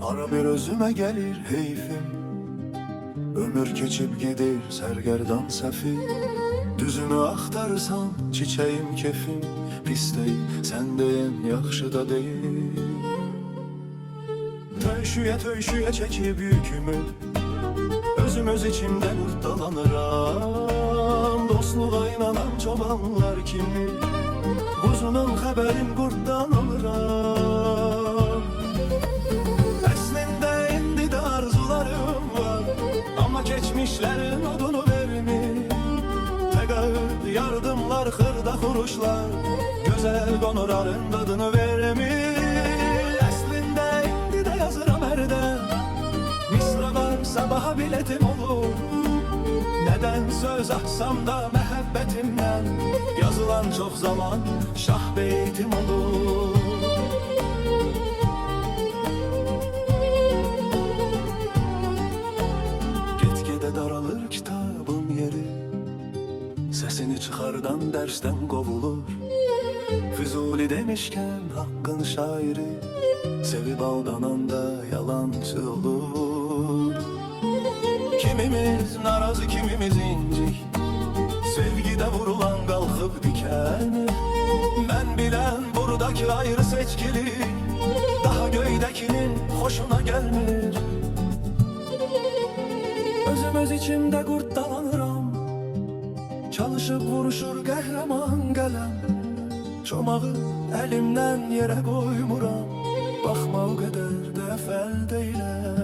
Ara bir özüme gelir heyfim, ömür keçip gidir sergerdan sefil. Düzünü axtarsan çiçeğim kefim, pis değil sen deyin yaxşı da değil. Töyşüye çekip yükümü, öz içimde kurtdalanıram. Dostluğa inanan çobanlar kimi, buzunun xəbərin qurtdan alıram. Əslində indi də arzularım var, amma keçmişlərin odunu vermir. Təqaüd, yardımlar, xırda xuruşlar, gözəl qonurların dadını vermir. Əslində indi də yazıram hərdən, misra var sabaha biletim olur. Neden söz açsam da məhəbbətimdən, yazılan çox zaman şah beytim olur. Get-gedə daralır kitabın yeri, səsini çıxardan dərsdən qovulur. Füzuli demişkən haqqın şairi, sevib aldananda yalancı olur. Kimimiz narazı, kimimiz incik, sevgide vurulan qalxıb dikəni. Mən bilən buradakı ayrı seçkili, daha göydəkinin xoşuna gəlmir. Öz içimdə qurtdalanıram, çalışıb vuruşur qəhrəman qələm. Çomağı əlimdən yerə qoymuram, baxma o qədər də fəl deyiləm.